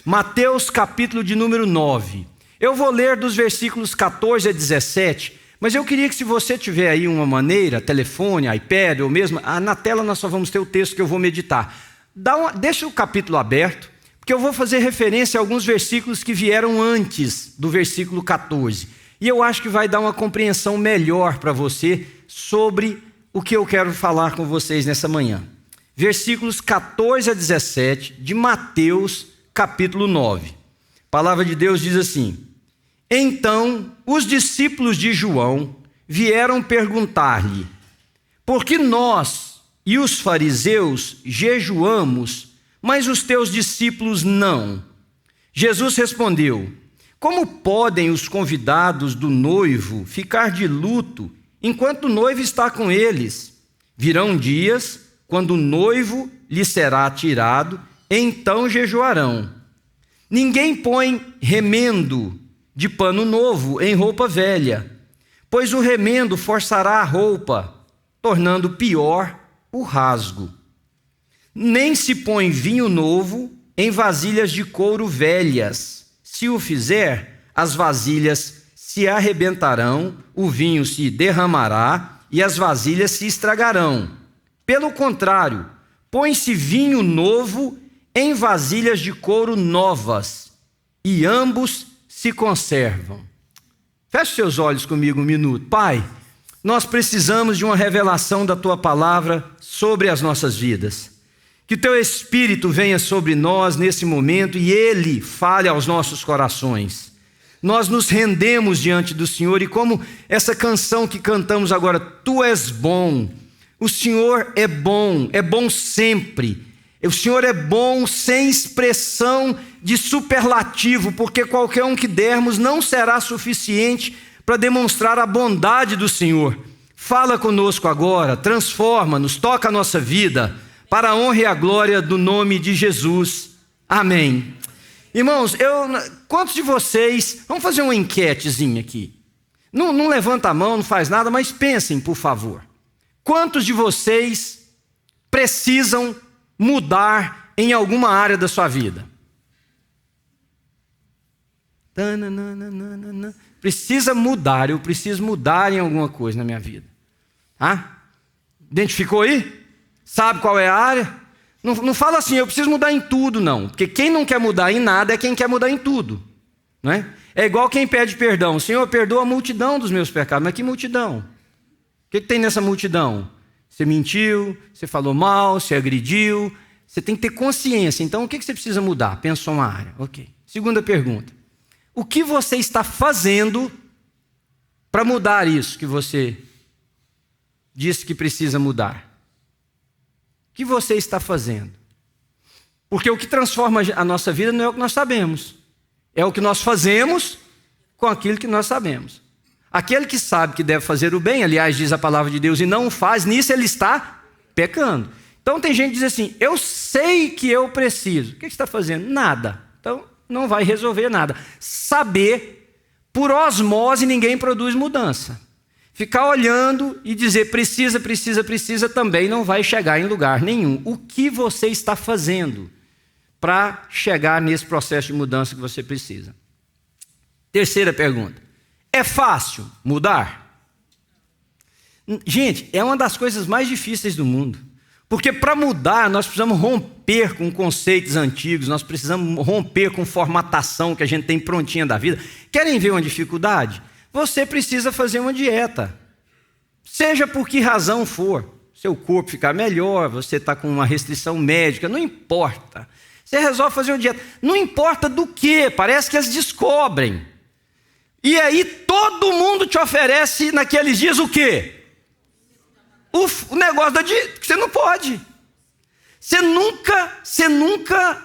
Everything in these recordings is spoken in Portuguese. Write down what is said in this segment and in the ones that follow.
Mateus capítulo de número 9. Eu vou ler dos versículos 14 a 17, mas eu queria que, se você tiver aí uma maneira, telefone, iPad ou mesmo, na tela nós só vamos ter o texto que eu vou meditar. Deixa o capítulo aberto, porque eu vou fazer referência a alguns versículos que vieram antes do versículo 14. E eu acho que vai dar uma compreensão melhor para você sobre o que eu quero falar com vocês nessa manhã. Versículos 14 a 17 de Mateus capítulo 9. A palavra de Deus diz assim: Então os discípulos de João vieram perguntar-lhe: Por que nós e os fariseus jejuamos, mas os teus discípulos não? Jesus respondeu: Como podem os convidados do noivo ficar de luto enquanto o noivo está com eles? Virão dias quando o noivo lhe será tirado, então jejuarão. Ninguém põe remendo de pano novo em roupa velha, pois o remendo forçará a roupa, tornando pior o rasgo. Nem se põe vinho novo em vasilhas de couro velhas. Se o fizer, as vasilhas se arrebentarão, o vinho se derramará e as vasilhas se estragarão. Pelo contrário, põe-se vinho novo em vasilhas de couro novas, e ambos se conservam. Feche seus olhos comigo um minuto. Pai, nós precisamos de uma revelação da Tua palavra sobre as nossas vidas. Que Teu Espírito venha sobre nós nesse momento e Ele fale aos nossos corações. Nós nos rendemos diante do Senhor, e como essa canção que cantamos agora, Tu és bom, o Senhor é bom sempre. O Senhor é bom sem expressão de superlativo, porque qualquer um que dermos não será suficiente para demonstrar a bondade do Senhor. Fala conosco agora, transforma-nos, toca a nossa vida, para a honra e a glória do nome de Jesus. Amém. Irmãos, quantos de vocês, vamos fazer uma enquetezinha aqui. Não levanta a mão, não faz nada, mas pensem, por favor. Quantos de vocês precisam mudar em alguma área da sua vida? Precisa mudar, eu preciso mudar em alguma coisa na minha vida. Identificou aí? Sabe qual é a área? Não fala assim, eu preciso mudar em tudo, não. Porque quem não quer mudar em nada é quem quer mudar em tudo. Não é? É igual quem pede perdão. Senhor, perdoa a multidão dos meus pecados. Mas que multidão? O que tem nessa multidão? Você mentiu, você falou mal, você agrediu. Você tem que ter consciência. Então, o que você precisa mudar? Pensou uma área. Ok. Segunda pergunta. O que você está fazendo para mudar isso que você disse que precisa mudar? O que você está fazendo? Porque o que transforma a nossa vida não é o que nós sabemos. É o que nós fazemos com aquilo que nós sabemos. Aquele que sabe que deve fazer o bem, aliás, diz a palavra de Deus, e não o faz, nisso ele está pecando. Então tem gente que diz assim, eu sei que eu preciso. O que você está fazendo? Nada. Então não vai resolver nada. Saber, por osmose, ninguém produz mudança. Ficar olhando e dizer precisa, também não vai chegar em lugar nenhum. O que você está fazendo para chegar nesse processo de mudança que você precisa? Terceira pergunta. É fácil mudar? Gente, é uma das coisas mais difíceis do mundo. Porque para mudar, nós precisamos romper com conceitos antigos, nós precisamos romper com formatação que a gente tem prontinha da vida. Querem ver uma dificuldade? Você precisa fazer uma dieta. Seja por que razão for. Seu corpo ficar melhor, você está com uma restrição médica, não importa. Você resolve fazer uma dieta. Não importa do que, parece que eles descobrem. E aí todo mundo te oferece naqueles dias o quê? O negócio da dieta, que você não pode. Você nunca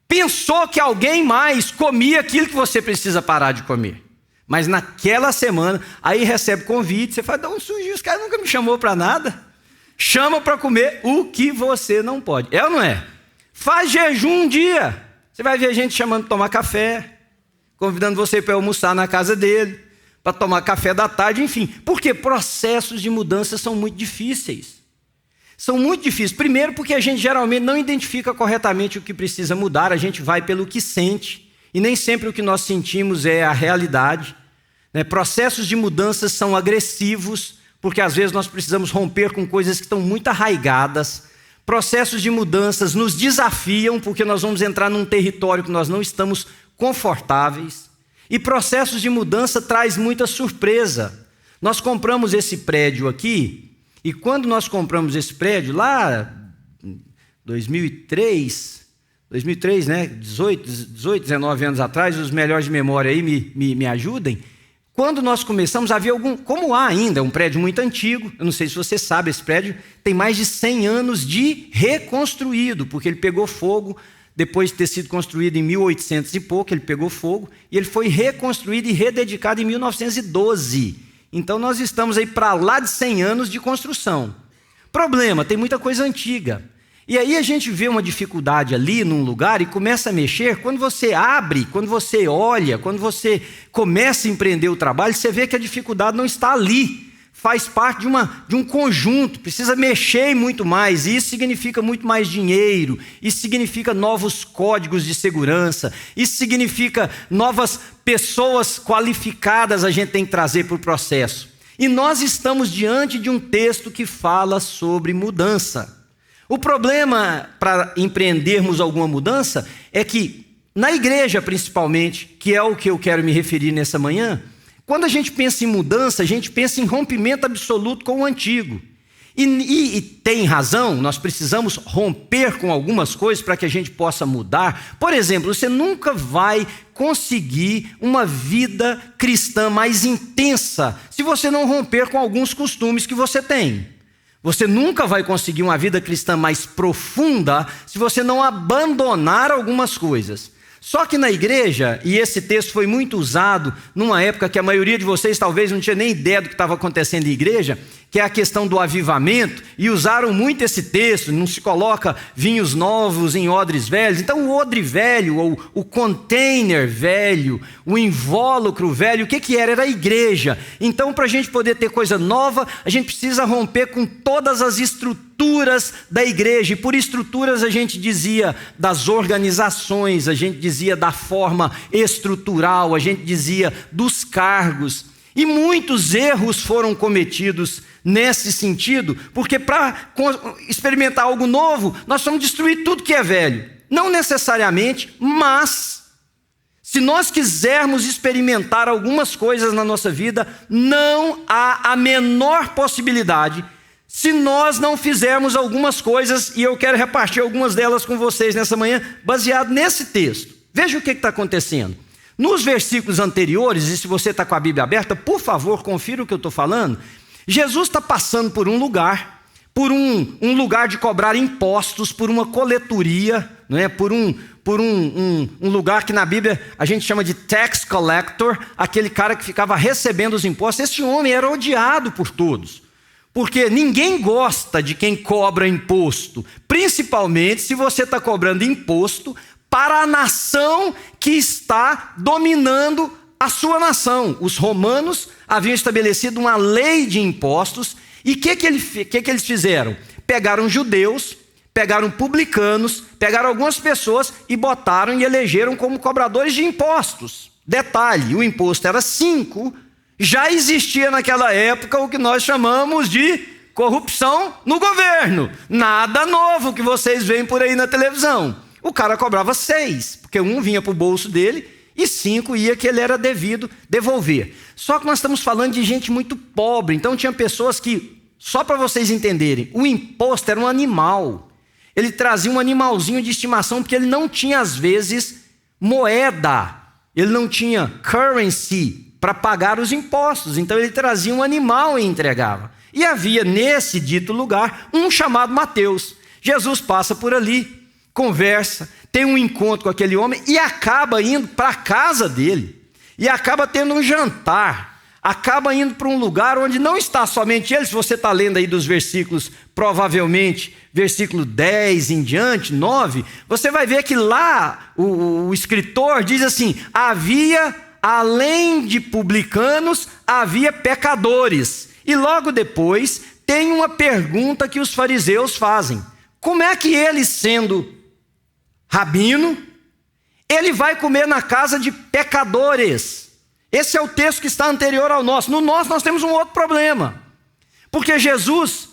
pensou que alguém mais comia aquilo que você precisa parar de comer. Mas naquela semana, aí recebe convite, você fala, dá um surgiu, os caras nunca me chamou para nada. Chama para comer o que você não pode. É ou não é? Faz jejum um dia. Você vai ver gente chamando para tomar café, convidando você para almoçar na casa dele, para tomar café da tarde, enfim. Porque processos de mudança são muito difíceis. São muito difíceis. Primeiro, porque a gente geralmente não identifica corretamente o que precisa mudar, a gente vai pelo que sente, e nem sempre o que nós sentimos é a realidade. Processos de mudanças são agressivos, porque às vezes nós precisamos romper com coisas que estão muito arraigadas. Processos de mudanças nos desafiam, porque nós vamos entrar num território que nós não estamos confortáveis. E processos de mudança traz muita surpresa. Nós compramos esse prédio aqui, e quando nós compramos esse prédio, lá em 2003, né? 18, 19 anos atrás, os melhores de memória aí me ajudem. Quando nós começamos, havia como há ainda, um prédio muito antigo, eu não sei se você sabe, esse prédio tem mais de 100 anos de reconstruído, porque ele pegou fogo, depois de ter sido construído em 1800 e pouco, ele pegou fogo, e ele foi reconstruído e rededicado em 1912. Então nós estamos aí para lá de 100 anos de construção. Problema, tem muita coisa antiga. E aí a gente vê uma dificuldade ali num lugar e começa a mexer. Quando você abre, quando você olha, quando você começa a empreender o trabalho, você vê que a dificuldade não está ali. Faz parte de um conjunto, precisa mexer muito mais. E isso significa muito mais dinheiro, isso significa novos códigos de segurança, isso significa novas pessoas qualificadas a gente tem que trazer para o processo. E nós estamos diante de um texto que fala sobre mudança. O problema para empreendermos alguma mudança é que, na igreja principalmente, que é o que eu quero me referir nessa manhã, quando a gente pensa em mudança, a gente pensa em rompimento absoluto com o antigo. E tem razão, nós precisamos romper com algumas coisas para que a gente possa mudar. Por exemplo, você nunca vai conseguir uma vida cristã mais intensa se você não romper com alguns costumes que você tem. Você nunca vai conseguir uma vida cristã mais profunda se você não abandonar algumas coisas. Só que na igreja, e esse texto foi muito usado numa época que a maioria de vocês talvez não tinha nem ideia do que estava acontecendo na igreja, que é a questão do avivamento, e usaram muito esse texto, não se coloca vinhos novos em odres velhos. Então o odre velho, ou o container velho, o invólucro velho, o que era? Era a igreja. Então, para a gente poder ter coisa nova, a gente precisa romper com todas as estruturas da igreja. E por estruturas a gente dizia das organizações, a gente dizia da forma estrutural, a gente dizia dos cargos. E muitos erros foram cometidos nesse sentido, porque para experimentar algo novo, nós vamos destruir tudo que é velho. Não necessariamente, mas se nós quisermos experimentar algumas coisas na nossa vida, não há a menor possibilidade se nós não fizermos algumas coisas, e eu quero repartir algumas delas com vocês nessa manhã, baseado nesse texto. Veja o que está acontecendo. Nos versículos anteriores, e se você está com a Bíblia aberta, por favor, confira o que eu estou falando. Jesus está passando por um lugar, lugar de cobrar impostos, por uma coletoria, não é? por um lugar que na Bíblia a gente chama de tax collector, aquele cara que ficava recebendo os impostos. Esse homem era odiado por todos, porque ninguém gosta de quem cobra imposto, principalmente se você está cobrando imposto para a nação que está dominando a sua nação. Os romanos haviam estabelecido uma lei de impostos, e o que eles fizeram? Pegaram judeus, pegaram publicanos, pegaram algumas pessoas e botaram e elegeram como cobradores de impostos. Detalhe, o imposto era 5, já existia naquela época o que nós chamamos de corrupção no governo. Nada novo que vocês veem por aí na televisão. O cara cobrava 6, porque 1 vinha para o bolso dele e 5 ia que ele era devido devolver. Só que nós estamos falando de gente muito pobre, então tinha pessoas que, só para vocês entenderem, o imposto era um animal. Ele trazia um animalzinho de estimação, porque ele não tinha, às vezes, moeda. Ele não tinha currency para pagar os impostos. Então ele trazia um animal e entregava. E havia nesse dito lugar um chamado Mateus. Jesus passa por ali, conversa, tem um encontro com aquele homem e acaba indo para a casa dele. E acaba tendo um jantar. Acaba indo para um lugar onde não está somente ele. Se você está lendo aí dos versículos, provavelmente, versículo 10 em diante, 9, você vai ver que lá o escritor diz assim: havia, além de publicanos, havia pecadores. E logo depois tem uma pergunta que os fariseus fazem. Como é que ele, sendo rabino, ele vai comer na casa de pecadores? Esse é o texto que está anterior ao nosso. No nosso nós temos um outro problema. Porque Jesus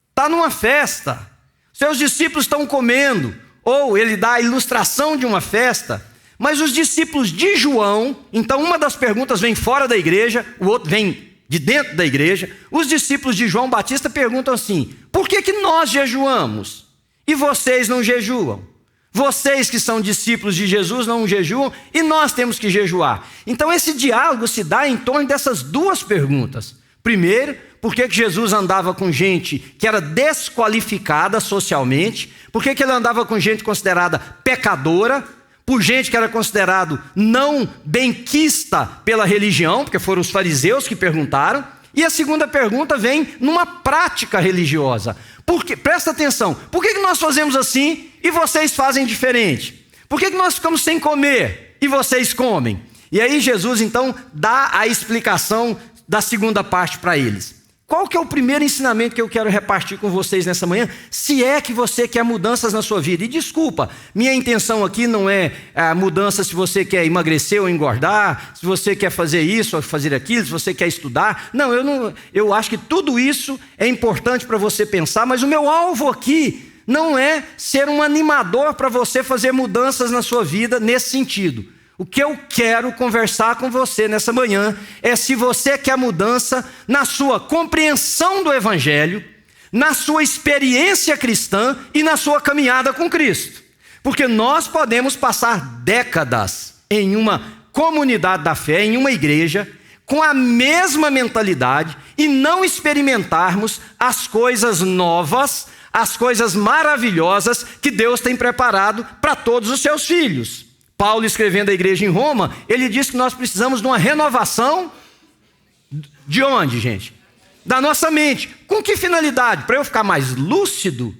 está numa festa, seus discípulos estão comendo, ou ele dá a ilustração de uma festa, mas os discípulos de João, então uma das perguntas vem fora da igreja, o outro vem de dentro da igreja. Os discípulos de João Batista perguntam assim: por que nós jejuamos e vocês não jejuam? Vocês que são discípulos de Jesus não jejuam e nós temos que jejuar. Então esse diálogo se dá em torno dessas duas perguntas. Primeiro, por que Jesus andava com gente que era desqualificada socialmente? Por que ele andava com gente considerada pecadora? Por gente que era considerado não benquista pela religião, porque foram os fariseus que perguntaram. E a segunda pergunta vem numa prática religiosa. Presta atenção, por que nós fazemos assim e vocês fazem diferente? Por que nós ficamos sem comer e vocês comem? E aí Jesus então dá a explicação da segunda parte para eles. Qual que é o primeiro ensinamento que eu quero repartir com vocês nessa manhã? Se é que você quer mudanças na sua vida. E desculpa, minha intenção aqui não é a mudança se você quer emagrecer ou engordar, se você quer fazer isso ou fazer aquilo, se você quer estudar. Não, eu acho que tudo isso é importante para você pensar, mas o meu alvo aqui não é ser um animador para você fazer mudanças na sua vida nesse sentido. O que eu quero conversar com você nessa manhã é se você quer mudança na sua compreensão do Evangelho, na sua experiência cristã e na sua caminhada com Cristo. Porque nós podemos passar décadas em uma comunidade da fé, em uma igreja, com a mesma mentalidade e não experimentarmos as coisas novas, as coisas maravilhosas que Deus tem preparado para todos os seus filhos. Paulo, escrevendo à igreja em Roma, ele diz que nós precisamos de uma renovação de onde, gente? Da nossa mente. Com que finalidade? Para eu ficar mais lúcido?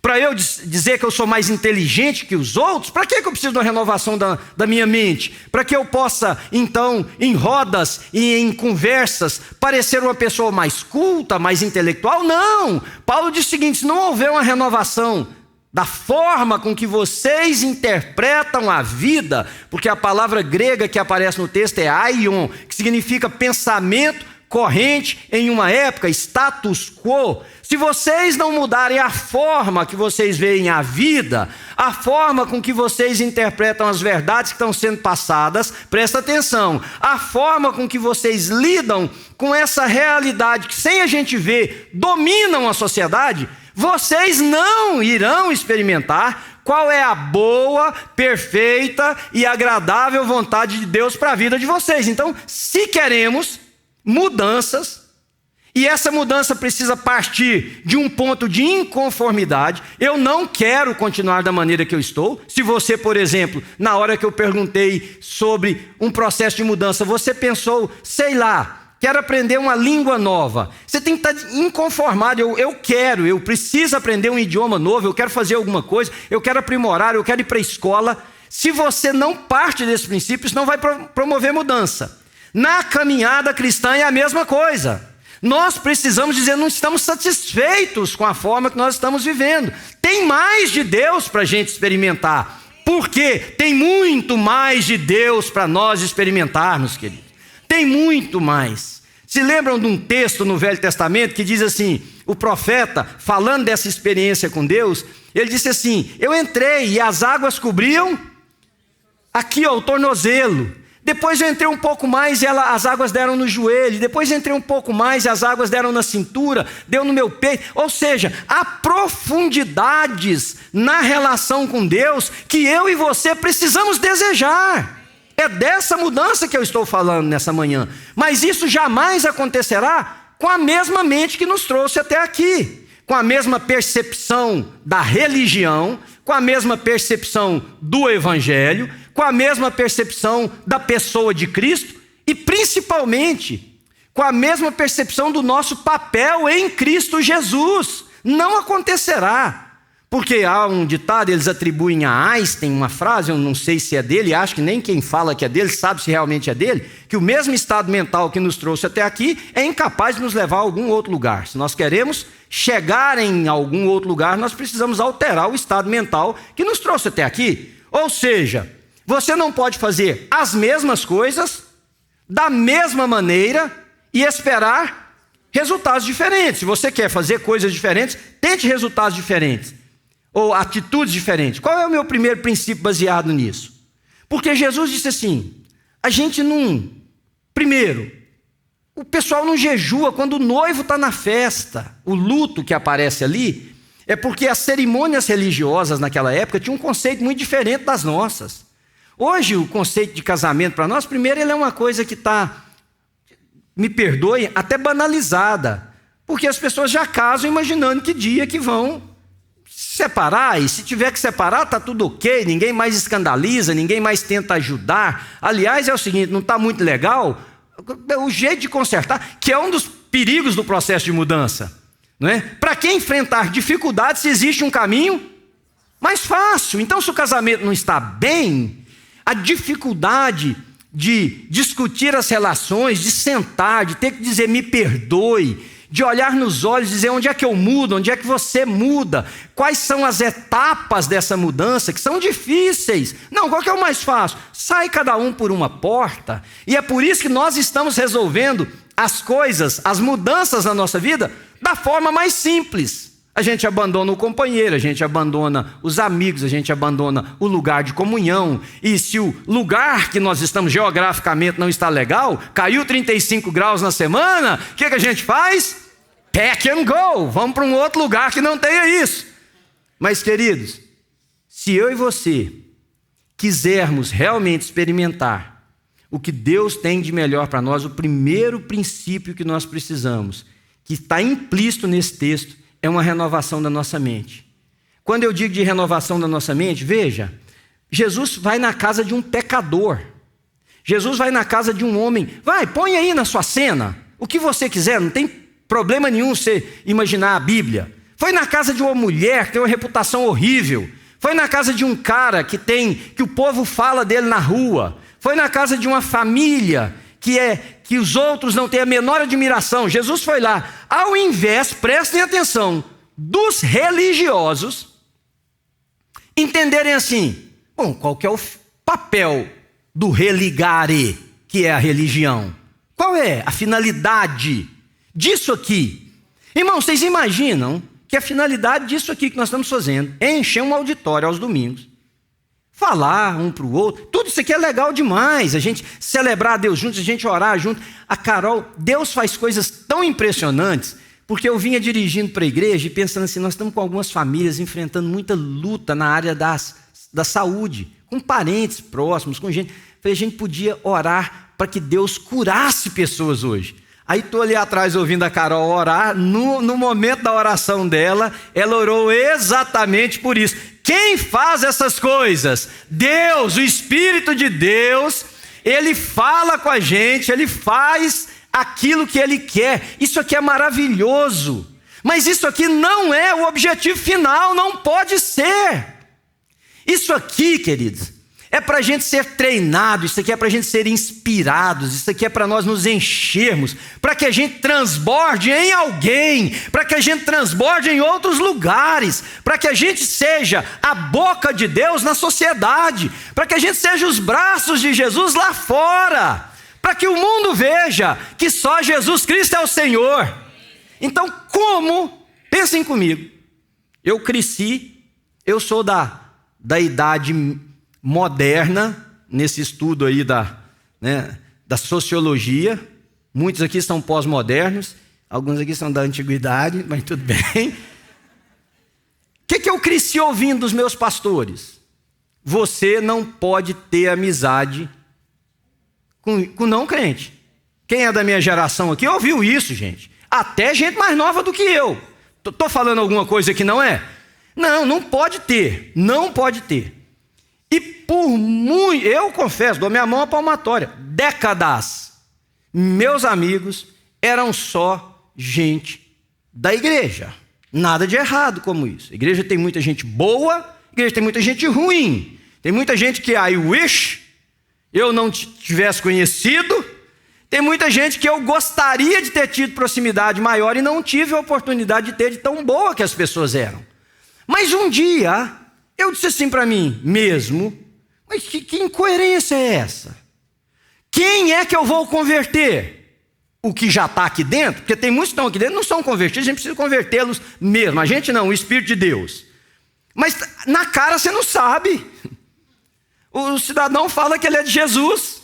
Para eu dizer que eu sou mais inteligente que os outros? Para que eu preciso de uma renovação da minha mente? Para que eu possa, então, em rodas e em conversas, parecer uma pessoa mais culta, mais intelectual? Não! Paulo diz o seguinte: se não houver uma renovação da forma com que vocês interpretam a vida, porque a palavra grega que aparece no texto é aion, que significa pensamento corrente em uma época, status quo. Se vocês não mudarem a forma que vocês veem a vida, a forma com que vocês interpretam as verdades que estão sendo passadas, presta atenção, a forma com que vocês lidam com essa realidade que sem a gente ver dominam a sociedade, vocês não irão experimentar qual é a boa, perfeita e agradável vontade de Deus para a vida de vocês. Então, se queremos mudanças, e essa mudança precisa partir de um ponto de inconformidade, eu não quero continuar da maneira que eu estou. Se você, por exemplo, na hora que eu perguntei sobre um processo de mudança, você pensou, sei lá, quero aprender uma língua nova. Você tem que estar inconformado. Eu preciso aprender um idioma novo, eu quero fazer alguma coisa, eu quero aprimorar, eu quero ir para a escola. Se você não parte desse princípio, isso não vai promover mudança. Na caminhada cristã é a mesma coisa. Nós precisamos dizer, não estamos satisfeitos com a forma que nós estamos vivendo. Tem mais de Deus para a gente experimentar. Por quê? Tem muito mais de Deus para nós experimentarmos, querido. Tem muito mais. Se lembram de um texto no Velho Testamento que diz assim, o profeta, falando dessa experiência com Deus, ele disse assim, eu entrei e as águas cobriam aqui, ó, o tornozelo. Depois eu entrei um pouco mais e as águas deram no joelho. Depois eu entrei um pouco mais e as águas deram na cintura, deu no meu peito. Ou seja, há profundidades na relação com Deus que eu e você precisamos desejar. É dessa mudança que eu estou falando nessa manhã. Mas isso jamais acontecerá com a mesma mente que nos trouxe até aqui. Com a mesma percepção da religião, com a mesma percepção do Evangelho, com a mesma percepção da pessoa de Cristo e principalmente com a mesma percepção do nosso papel em Cristo Jesus. Não acontecerá. Porque há um ditado, eles atribuem a Einstein uma frase, eu não sei se é dele, acho que nem quem fala que é dele sabe se realmente é dele, que o mesmo estado mental que nos trouxe até aqui é incapaz de nos levar a algum outro lugar. Se nós queremos chegar em algum outro lugar, nós precisamos alterar o estado mental que nos trouxe até aqui. Ou seja, você não pode fazer as mesmas coisas, da mesma maneira, e esperar resultados diferentes. Se você quer fazer coisas diferentes, tente resultados diferentes. Ou atitudes diferentes. Qual é o meu primeiro princípio baseado nisso? Porque Jesus disse assim, a gente não... Primeiro, o pessoal não jejua quando o noivo está na festa. O luto que aparece ali é porque as cerimônias religiosas naquela época tinham um conceito muito diferente das nossas. Hoje o conceito de casamento para nós, primeiro, ele é uma coisa que está, me perdoem, até banalizada. Porque as pessoas já casam imaginando que dia que vão separar, e se tiver que separar, está tudo ok, ninguém mais escandaliza, ninguém mais tenta ajudar. Aliás, é o seguinte, não está muito legal, o jeito de consertar, que é um dos perigos do processo de mudança, não é? Para quem enfrentar dificuldades, existe um caminho mais fácil. Então, se o casamento não está bem, a dificuldade de discutir as relações, de sentar, de ter que dizer me perdoe, de olhar nos olhos e dizer onde é que eu mudo, onde é que você muda, quais são as etapas dessa mudança, que são difíceis. Não, qual que é o mais fácil? Sai cada um por uma porta. E é por isso que nós estamos resolvendo as coisas, as mudanças na nossa vida, da forma mais simples. A gente abandona o companheiro, a gente abandona os amigos, a gente abandona o lugar de comunhão. E se o lugar que nós estamos geograficamente não está legal, caiu 35 graus na semana, o que a gente faz? Pack and go, vamos para um outro lugar que não tenha isso. Mas, queridos, se eu e você quisermos realmente experimentar o que Deus tem de melhor para nós, o primeiro princípio que nós precisamos, que está implícito nesse texto, é uma renovação da nossa mente. Quando eu digo de renovação da nossa mente, veja, Jesus vai na casa de um pecador. Jesus vai na casa de um homem. Vai, põe aí na sua cena o que você quiser, não tem problema nenhum você imaginar a Bíblia. Foi na casa de uma mulher que tem uma reputação horrível. Foi na casa de um cara que o povo fala dele na rua. Foi na casa de uma família que os outros não têm a menor admiração. Jesus foi lá. Ao invés, prestem atenção, dos religiosos entenderem assim, bom, qual que é o papel do religare, que é a religião? Qual é a finalidade disso aqui? Irmãos, vocês imaginam que a finalidade disso aqui que nós estamos fazendo é encher um auditório aos domingos, falar um para o outro, tudo isso aqui é legal demais, a gente celebrar a Deus juntos, a gente orar junto. A Carol, Deus faz coisas tão impressionantes, porque eu vinha dirigindo para a igreja e pensando assim, nós estamos com algumas famílias enfrentando muita luta na área da saúde, com parentes próximos, com gente. Falei, a gente podia orar para que Deus curasse pessoas hoje. Aí estou ali atrás ouvindo a Carol orar, no momento da oração dela, ela orou exatamente por isso. Quem faz essas coisas? Deus, o Espírito de Deus, Ele fala com a gente, Ele faz aquilo que Ele quer. Isso aqui é maravilhoso, mas isso aqui não é o objetivo final, não pode ser. Isso aqui, queridos, é para a gente ser treinado, isso aqui é para a gente ser inspirados, isso aqui é para nós nos enchermos, para que a gente transborde em alguém, para que a gente transborde em outros lugares, para que a gente seja a boca de Deus na sociedade, para que a gente seja os braços de Jesus lá fora, para que o mundo veja que só Jesus Cristo é o Senhor. Então, pensem comigo, eu cresci, eu sou da idade moderna, nesse estudo aí da sociologia. Muitos aqui são pós-modernos, alguns aqui são da antiguidade, mas tudo bem. O que eu cresci ouvindo dos meus pastores? Você não pode ter amizade com não crente. Quem é da minha geração aqui ouviu isso, gente. Até gente mais nova do que eu. Estou falando alguma coisa que não é? Não pode ter, não pode ter. E por muito, eu confesso, dou minha mão à palmatória, décadas, meus amigos eram só gente da igreja. Nada de errado como isso. A igreja tem muita gente boa, a igreja tem muita gente ruim. Tem muita gente que I wish eu não tivesse conhecido. Tem muita gente que eu gostaria de ter tido proximidade maior e não tive a oportunidade de ter, de tão boa que as pessoas eram. Mas um dia eu disse assim para mim mesmo, mas que incoerência é essa? Quem é que eu vou converter? O que já está aqui dentro? Porque tem muitos que estão aqui dentro, não são convertidos, a gente precisa convertê-los mesmo. A gente não, o Espírito de Deus. Mas na cara você não sabe. O cidadão fala que ele é de Jesus.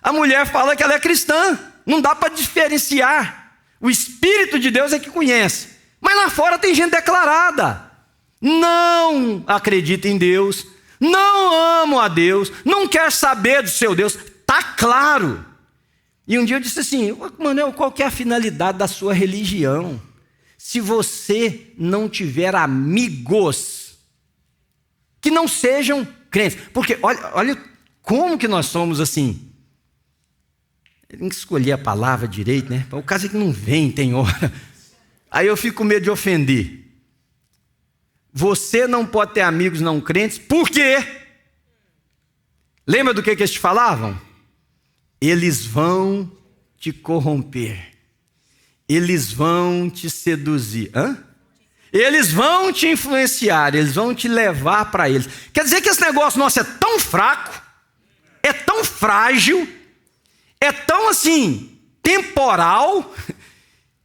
A mulher fala que ela é cristã. Não dá para diferenciar. O Espírito de Deus é que conhece. Mas lá fora tem gente declarada. Não acredita em Deus. Não ama a Deus. Não quer saber do seu Deus. Está claro. E um dia eu disse assim, Manuel, qual que é a finalidade da sua religião? Se você não tiver amigos que não sejam crentes. Porque olha como que nós somos assim. Tem que escolher a palavra direito, né? O caso é que não vem, tem hora. Aí eu fico com medo de ofender. Você não pode ter amigos não crentes, por quê? Lembra do que eles te falavam? Eles vão te corromper. Eles vão te seduzir. Eles vão te influenciar, eles vão te levar para eles. Quer dizer que esse negócio nosso é tão fraco, é tão frágil, é tão assim, temporal,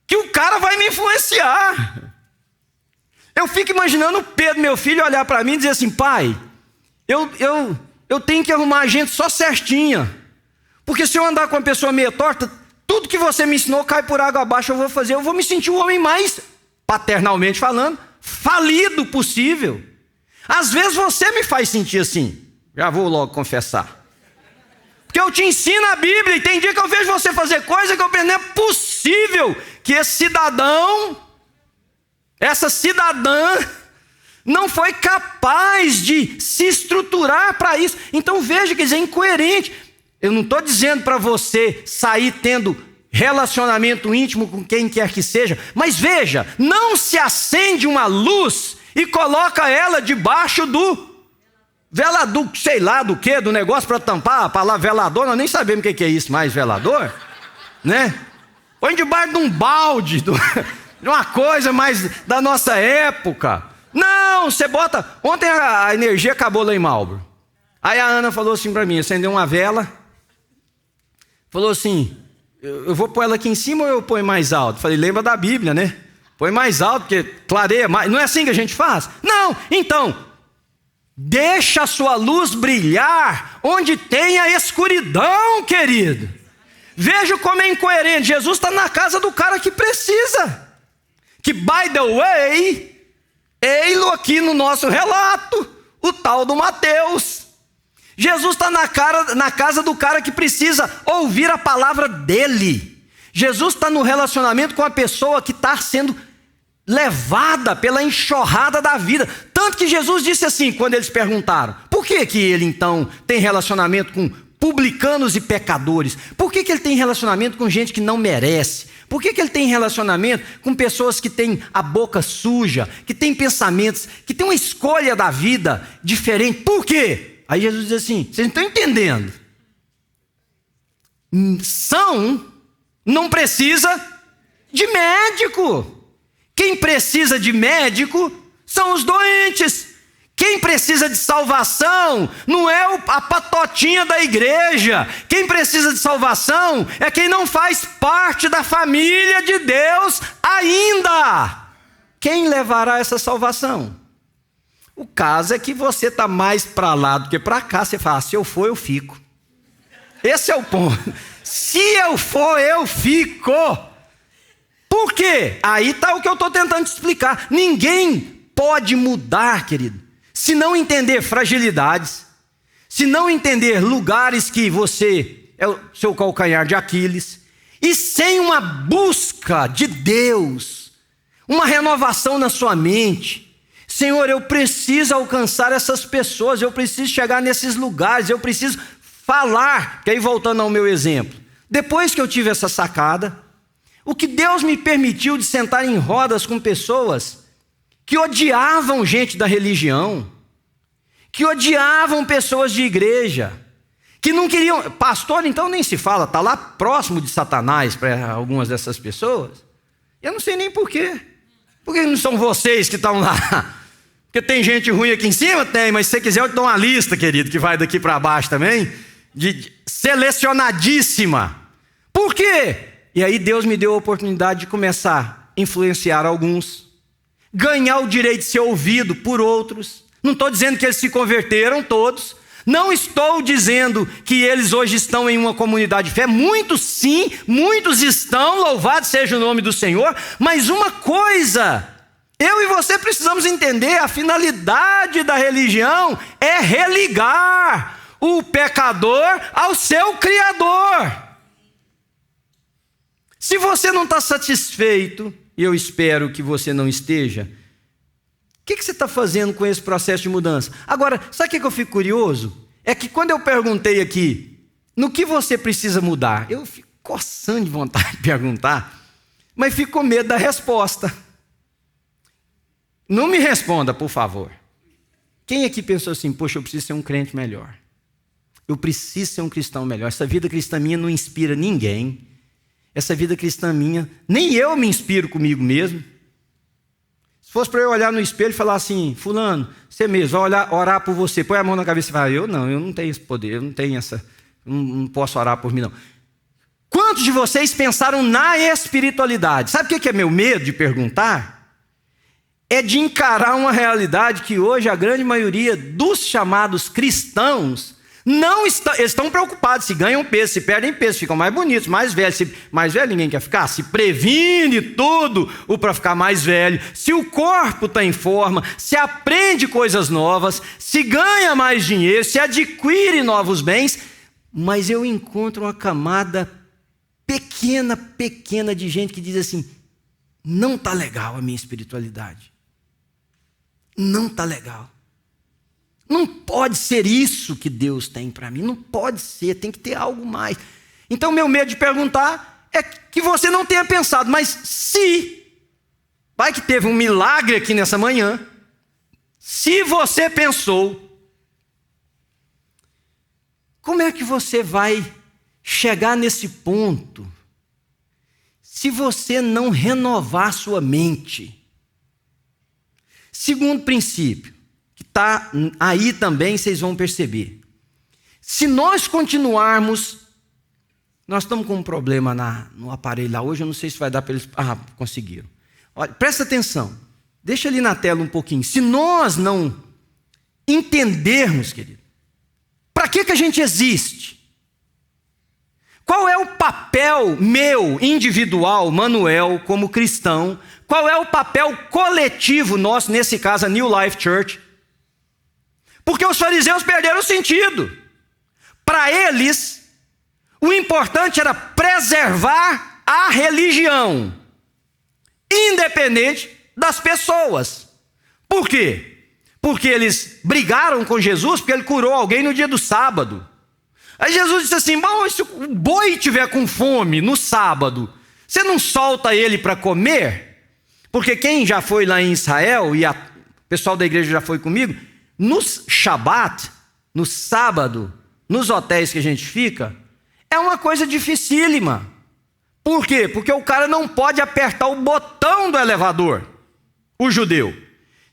que o cara vai me influenciar. Eu fico imaginando o Pedro, meu filho, olhar para mim e dizer assim, pai, eu tenho que arrumar a gente só certinha, porque se eu andar com uma pessoa meio torta, tudo que você me ensinou cai por água abaixo, eu vou me sentir o homem mais, paternalmente falando, falido possível. Às vezes você me faz sentir assim, já vou logo confessar. Porque eu te ensino a Bíblia e tem dia que eu vejo você fazer coisa que eu penso, não é possível que esse cidadão, essa cidadã, não foi capaz de se estruturar para isso. Então veja, quer dizer, é incoerente. Eu não estou dizendo para você sair tendo relacionamento íntimo com quem quer que seja, mas veja, não se acende uma luz e coloca ela debaixo do velador, sei lá do que, do negócio para tampar a palavra velador, nós nem sabemos o que é isso mais, velador, né? Põe debaixo de um balde, de uma coisa mais da nossa época. Não, você bota... Ontem a energia acabou lá em Marlboro. Aí a Ana falou assim para mim, acendeu uma vela, falou assim, eu vou pôr ela aqui em cima ou eu ponho mais alto? Falei, lembra da Bíblia, né? Põe mais alto, porque clareia mais. Não é assim que a gente faz? Não, então... Deixa a sua luz brilhar onde tem a escuridão, querido. Veja como é incoerente. Jesus está na casa do cara que precisa. Que, by the way, ei-lo aqui no nosso relato, o tal do Mateus. Jesus está na casa do cara que precisa ouvir a palavra dele. Jesus está no relacionamento com a pessoa que está sendo levada pela enxurrada da vida. Tanto que Jesus disse assim, quando eles perguntaram, por que ele então tem relacionamento com publicanos e pecadores? Por que ele tem relacionamento com gente que não merece? Por que ele tem relacionamento com pessoas que têm a boca suja, que têm pensamentos, que têm uma escolha da vida diferente? Por quê? Aí Jesus diz assim, vocês não estão entendendo. Não precisa de médico. Quem precisa de médico são os doentes. Quem precisa de salvação não é a patotinha da igreja. Quem precisa de salvação é quem não faz parte da família de Deus ainda. Quem levará essa salvação? O caso é que você está mais para lá do que para cá. Você fala, se eu for, eu fico. Esse é o ponto. Se eu for, eu fico. Por quê? Aí está o que eu estou tentando te explicar. Ninguém pode mudar, querido, se não entender fragilidades, se não entender lugares que você é o seu calcanhar de Aquiles, e sem uma busca de Deus, uma renovação na sua mente. Senhor, eu preciso alcançar essas pessoas, eu preciso chegar nesses lugares, eu preciso falar. Que aí, voltando ao meu exemplo, depois que eu tive essa sacada, o que Deus me permitiu de sentar em rodas com pessoas que odiavam gente da religião, que odiavam pessoas de igreja, que não queriam... Pastor, então, nem se fala, está lá próximo de Satanás para algumas dessas pessoas. Eu não sei nem por quê. Por que não são vocês que estão lá? Porque tem gente ruim aqui em cima? Tem, mas se você quiser eu te dou uma lista, querido, que vai daqui para baixo também, selecionadíssima. Por quê? E aí Deus me deu a oportunidade de começar a influenciar alguns, ganhar o direito de ser ouvido por outros. Não estou dizendo que eles se converteram todos, não estou dizendo que eles hoje estão em uma comunidade de fé. Muitos sim, muitos estão, louvado seja o nome do Senhor. Mas uma coisa, eu e você precisamos entender: a finalidade da religião é religar o pecador ao seu Criador. Se você não está satisfeito, e eu espero que você não esteja, o que você está fazendo com esse processo de mudança? Agora, sabe o que eu fico curioso? É que quando eu perguntei aqui, no que você precisa mudar? Eu fico coçando de vontade de perguntar, mas fico com medo da resposta. Não me responda, por favor. Quem aqui pensou assim: poxa, eu preciso ser um crente melhor. Eu preciso ser um cristão melhor. Essa vida cristã minha não inspira ninguém. Essa vida cristã minha, nem eu me inspiro comigo mesmo. Se fosse para eu olhar no espelho e falar assim: fulano, você mesmo, vai orar por você, põe a mão na cabeça e fala: eu não tenho esse poder, eu não tenho essa, não posso orar por mim não. Quantos de vocês pensaram na espiritualidade? Sabe o que é meu medo de perguntar? É de encarar uma realidade que hoje a grande maioria dos chamados cristãos não estão, eles estão preocupados se ganham peso, se perdem peso, ficam mais bonitos, mais velhos. Mais velho ninguém quer ficar, se previne tudo para ficar mais velho, se o corpo está em forma, se aprende coisas novas, se ganha mais dinheiro, se adquire novos bens. Mas eu encontro uma camada pequena de gente que diz assim: não está legal a minha espiritualidade, não está legal. Não pode ser isso que Deus tem para mim. Não pode ser, tem que ter algo mais. Então, meu medo de perguntar é que você não tenha pensado, mas se, vai que teve um milagre aqui nessa manhã, se você pensou, como é que você vai chegar nesse ponto se você não renovar sua mente? Segundo princípio, está aí também, vocês vão perceber. Se nós continuarmos, nós estamos com um problema no aparelho lá hoje, eu não sei se vai dar para eles... conseguiram. Olha, presta atenção, deixa ali na tela um pouquinho. Se nós não entendermos, querido, para que a gente existe? Qual é o papel meu, individual, Manuel, como cristão? Qual é o papel coletivo nosso, nesse caso a New Life Church? Porque os fariseus perderam o sentido. Para eles, o importante era preservar a religião, independente das pessoas. Por quê? Porque eles brigaram com Jesus, porque ele curou alguém no dia do sábado. Aí Jesus disse assim: bom, se o boi estiver com fome no sábado, você não solta ele para comer? Porque quem já foi lá em Israel, e o pessoal da igreja já foi comigo, no Shabat, no sábado, nos hotéis que a gente fica, é uma coisa dificílima. Por quê? Porque o cara não pode apertar o botão do elevador, o judeu.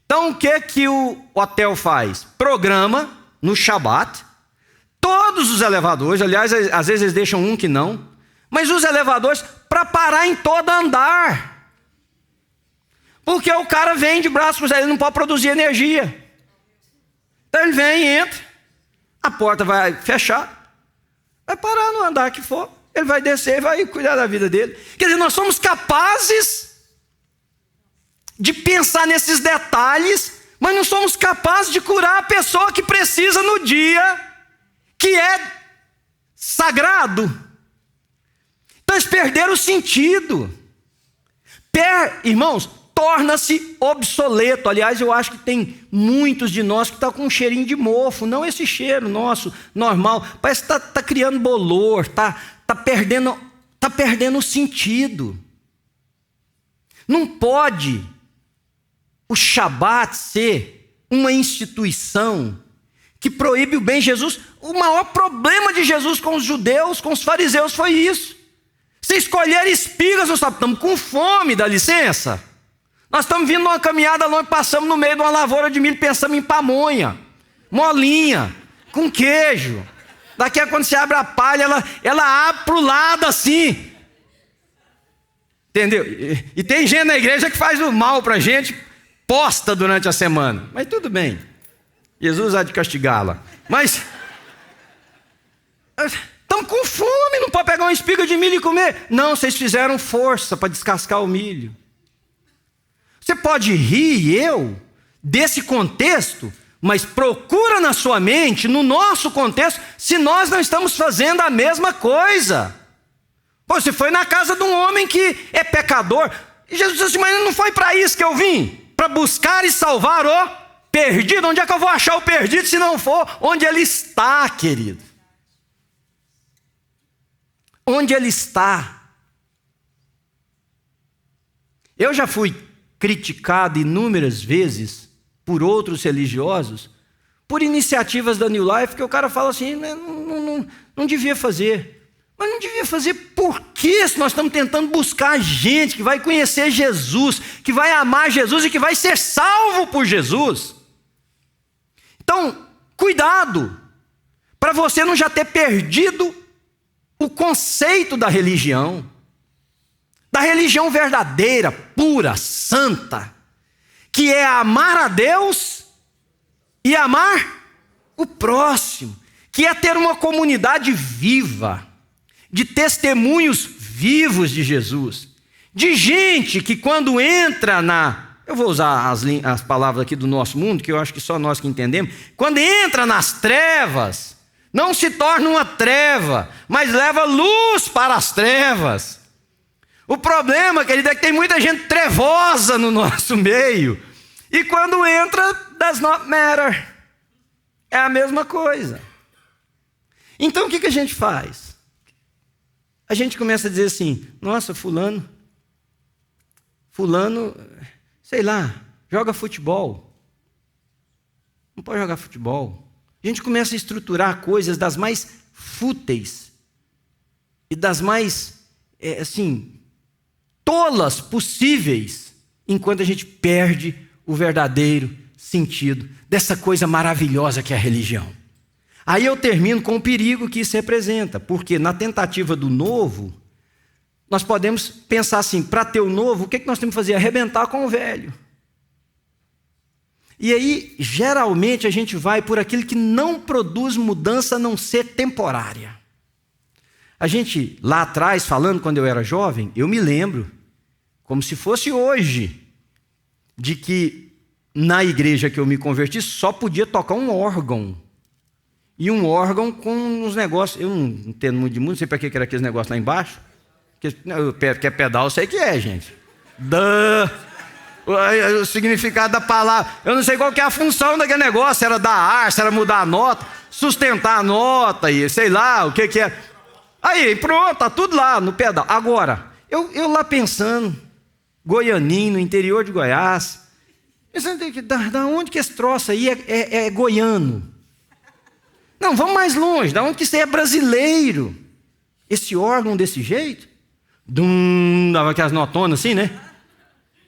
Então o que o hotel faz? Programa no Shabat, todos os elevadores, aliás, às vezes eles deixam um que não, mas os elevadores para parar em todo andar. Porque o cara vem de braços cruzados, ele não pode produzir energia. Então ele vem e entra, a porta vai fechar, vai parar no andar que for, ele vai descer e vai cuidar da vida dele. Quer dizer, nós somos capazes de pensar nesses detalhes, mas não somos capazes de curar a pessoa que precisa no dia que é sagrado. Então eles perderam o sentido. Irmãos, torna-se obsoleto. Aliás, eu acho que tem muitos de nós que estão com um cheirinho de mofo, não esse cheiro nosso, normal. Parece que está criando bolor, está perdendo o sentido. Não pode o Shabat ser uma instituição que proíbe o bem. Jesus, o maior problema de Jesus com os judeus, com os fariseus, foi isso. Se escolher espigas, nós estamos com fome, dá licença. Nós estamos vindo numa caminhada longe, passamos no meio de uma lavoura de milho, pensamos em pamonha, molinha, com queijo. Daqui a quando você abre a palha, ela abre para o lado assim. Entendeu? E tem gente na igreja que faz o mal para a gente, posta durante a semana. Mas tudo bem. Jesus há de castigá-la. Mas estamos com fome, não pode pegar uma espiga de milho e comer. Não, vocês fizeram força para descascar o milho. Você pode rir, desse contexto, mas procura na sua mente, no nosso contexto, se nós não estamos fazendo a mesma coisa. Pô, você foi na casa de um homem que é pecador. E Jesus disse assim, mas não foi para isso que eu vim? Para buscar e salvar o perdido. Onde é que eu vou achar o perdido se não for onde ele está, querido? Onde ele está. Eu já fui criticado inúmeras vezes por outros religiosos, por iniciativas da New Life, que o cara fala assim, não devia fazer. Mas não devia fazer por quê? Se nós estamos tentando buscar gente que vai conhecer Jesus, que vai amar Jesus e que vai ser salvo por Jesus. Então, cuidado, para você não já ter perdido o conceito da religião verdadeira, pura, santa, que é amar a Deus e amar o próximo, que é ter uma comunidade viva, de testemunhos vivos de Jesus, de gente que quando entra eu vou usar as palavras aqui do nosso mundo, que eu acho que só nós que entendemos, quando entra nas trevas, não se torna uma treva, mas leva luz para as trevas. O problema, querido, é que tem muita gente trevosa no nosso meio, e quando entra, does not matter. É a mesma coisa. Então o que a gente faz? A gente começa a dizer assim, nossa, fulano, sei lá, joga futebol. Não pode jogar futebol. A gente começa a estruturar coisas das mais fúteis e das mais, tolas possíveis, enquanto a gente perde o verdadeiro sentido dessa coisa maravilhosa que é a religião. Aí eu termino com o perigo que isso representa, porque na tentativa do novo, nós podemos pensar assim, para ter o novo, o que nós temos que fazer? Arrebentar com o velho. E aí, geralmente, a gente vai por aquilo que não produz mudança a não ser temporária. A gente, lá atrás, falando quando eu era jovem, eu me lembro, como se fosse hoje, de que na igreja que eu me converti só podia tocar um órgão. E um órgão com uns negócios, eu não entendo muito de música, não sei para que era aqueles negócios lá embaixo. Que é pedal, eu sei que é, gente. O significado da palavra. Eu não sei qual que é a função daquele negócio, se era dar ar, se era mudar a nota, sustentar a nota, e sei lá o que é. Aí, pronto, tá tudo lá no pedal. Agora, eu lá pensando, goianinho, no interior de Goiás, pensando, da onde que esse troço aí é goiano? Não, vamos mais longe, da onde que isso aí é brasileiro? Esse órgão desse jeito? Dava aquelas notonas assim, né?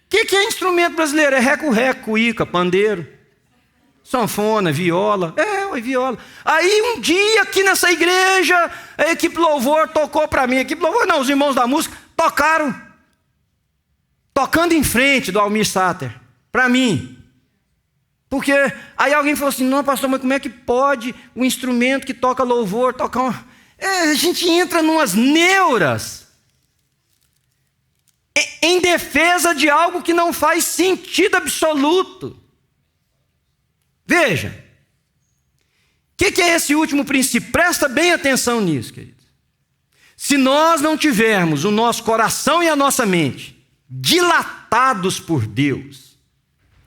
O que é instrumento brasileiro? É reco-reco, cuíca, pandeiro, sanfona, viola. Viola. Aí um dia aqui nessa igreja, a equipe louvor tocou para mim. A equipe louvor não, os irmãos da música tocaram, tocando em frente do Almir Sater, para mim. Porque aí alguém falou assim, não, pastor, mas como é que pode um instrumento que toca louvor, tocar uma... a gente entra numas neuras em defesa de algo que não faz sentido absoluto. Veja, o que é esse último princípio? Presta bem atenção nisso, queridos. Se nós não tivermos o nosso coração e a nossa mente dilatados por Deus,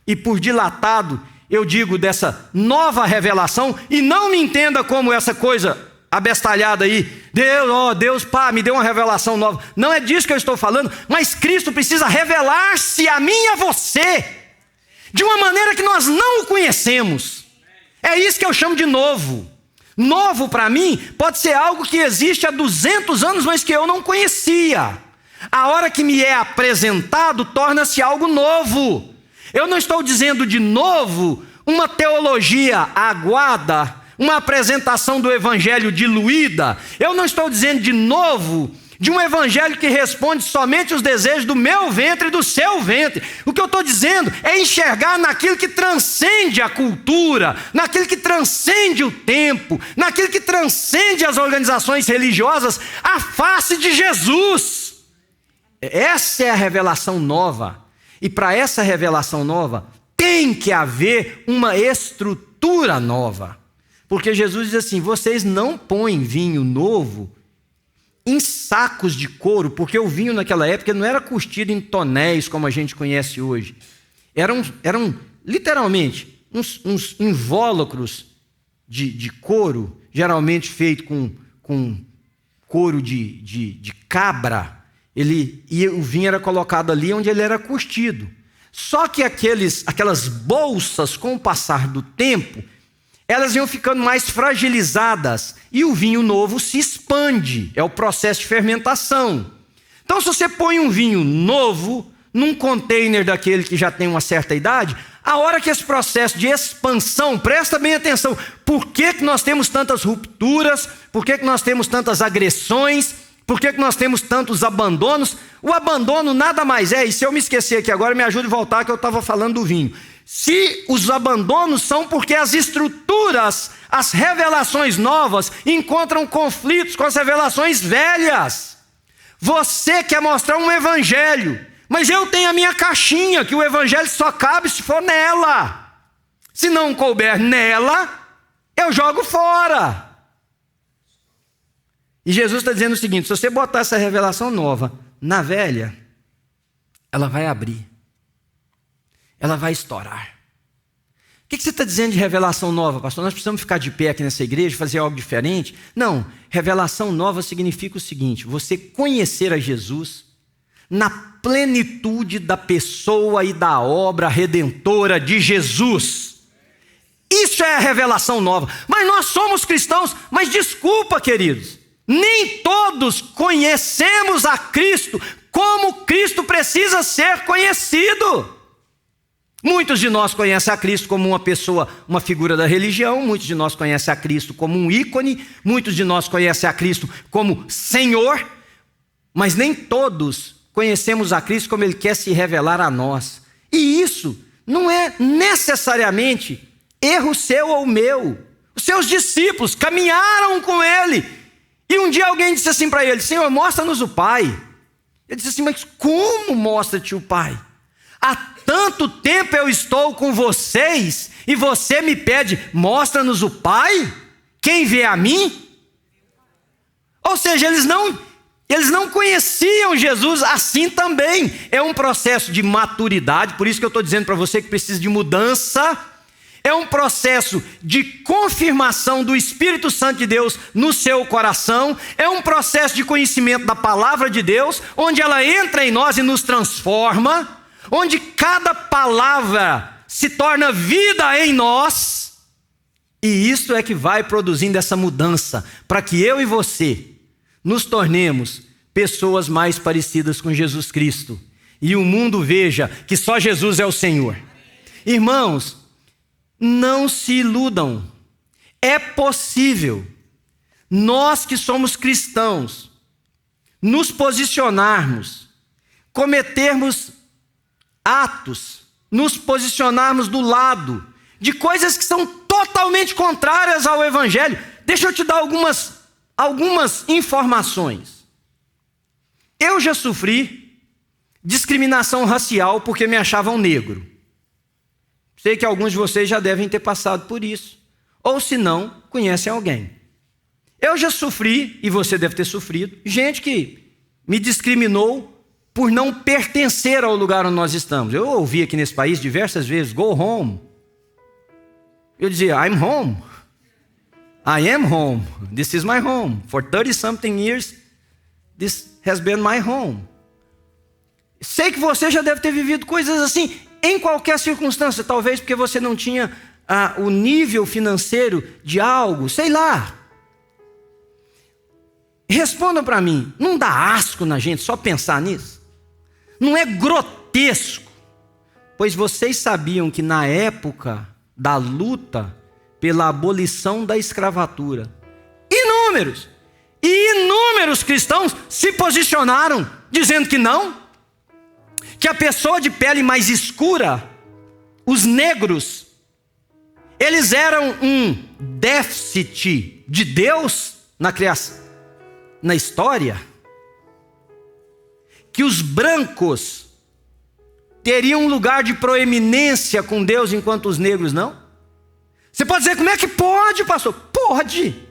e por dilatado eu digo dessa nova revelação, e não me entenda como essa coisa abestalhada aí, Deus, me deu uma revelação nova. Não é disso que eu estou falando, mas Cristo precisa revelar-se a mim e a você, de uma maneira que nós não o conhecemos. É isso que eu chamo de novo. Novo para mim pode ser algo que existe há 200 anos, mas que eu não conhecia. A hora que me é apresentado, torna-se algo novo. Eu não estou dizendo de novo uma teologia aguada, uma apresentação do evangelho diluída. Eu não estou dizendo de novo de um evangelho que responde somente os desejos do meu ventre e do seu ventre. O que eu estou dizendo é enxergar naquilo que transcende a cultura, naquilo que transcende o tempo, naquilo que transcende as organizações religiosas, a face de Jesus. Essa é a revelação nova. E para essa revelação nova, tem que haver uma estrutura nova. Porque Jesus diz assim: vocês não põem vinho novo em sacos de couro, porque o vinho naquela época não era curtido em tonéis como a gente conhece hoje. Eram literalmente uns invólucros de couro, geralmente feito com couro de cabra. E o vinho era colocado ali onde ele era curtido. Só que aquelas bolsas, com o passar do tempo, elas iam ficando mais fragilizadas e o vinho novo se expande. É o processo de fermentação. Então, se você põe um vinho novo num container daquele que já tem uma certa idade, a hora que esse processo de expansão, presta bem atenção, por que nós temos tantas rupturas, por que nós temos tantas agressões, por que nós temos tantos abandonos? O abandono nada mais é, e se eu me esquecer aqui agora, me ajude a voltar que eu estava falando do vinho. Se os abandonos são porque as estruturas, as revelações novas encontram conflitos com as revelações velhas. Você quer mostrar um evangelho, mas eu tenho a minha caixinha, que o evangelho só cabe se for nela. Se não couber nela, eu jogo fora. E Jesus está dizendo o seguinte: se você botar essa revelação nova na velha, ela vai abrir. Ela vai estourar. O que você está dizendo de revelação nova, pastor? Nós precisamos ficar de pé aqui nessa igreja e fazer algo diferente? Não, revelação nova significa o seguinte: você conhecer a Jesus na plenitude da pessoa e da obra redentora de Jesus. Isso é a revelação nova. Mas nós somos cristãos, mas desculpa, queridos, nem todos conhecemos a Cristo como Cristo precisa ser conhecido. Muitos de nós conhecem a Cristo como uma pessoa, uma figura da religião. Muitos de nós conhecem a Cristo como um ícone. Muitos de nós conhecem a Cristo como Senhor. Mas nem todos conhecemos a Cristo como Ele quer se revelar a nós. E isso não é necessariamente erro seu ou meu. Os seus discípulos caminharam com Ele. E um dia alguém disse assim para ele: Senhor, mostra-nos o Pai. Ele disse assim: mas como mostra-te o Pai? Há tanto tempo eu estou com vocês e você me pede: mostra-nos o Pai? Quem vê a mim? Ou seja, eles não conheciam Jesus assim também. É um processo de maturidade, por isso que eu estou dizendo para você que precisa de mudança. É um processo de confirmação do Espírito Santo de Deus no seu coração. É um processo de conhecimento da palavra de Deus, onde ela entra em nós e nos transforma, onde cada palavra se torna vida em nós. E isso é que vai produzindo essa mudança, para que eu e você nos tornemos pessoas mais parecidas com Jesus Cristo. E o mundo veja que só Jesus é o Senhor. Irmãos, não se iludam. É possível nós que somos cristãos nos posicionarmos, cometermos atos, nos posicionarmos do lado de coisas que são totalmente contrárias ao Evangelho. Deixa eu te dar algumas informações. Eu já sofri discriminação racial porque me achavam negro. Sei que alguns de vocês já devem ter passado por isso. Ou se não, conhecem alguém. Eu já sofri, e você deve ter sofrido, gente que me discriminou por não pertencer ao lugar onde nós estamos. Eu ouvi aqui nesse país diversas vezes: go home. Eu dizia: I'm home. I am home. This is my home. For 30-something years, this has been my home. Sei que você já deve ter vivido coisas assim. em qualquer circunstância, talvez porque você não tinha o nível financeiro de algo, sei lá. Respondam para mim, não dá asco na gente só pensar nisso? Não é grotesco? Pois vocês sabiam que na época da luta pela abolição da escravatura, inúmeros cristãos se posicionaram dizendo que não, que a pessoa de pele mais escura, os negros, eles eram um déficit de Deus na criação, na história, que os brancos teriam um lugar de proeminência com Deus enquanto os negros não? Você pode dizer, como é que pode, pastor? Pode.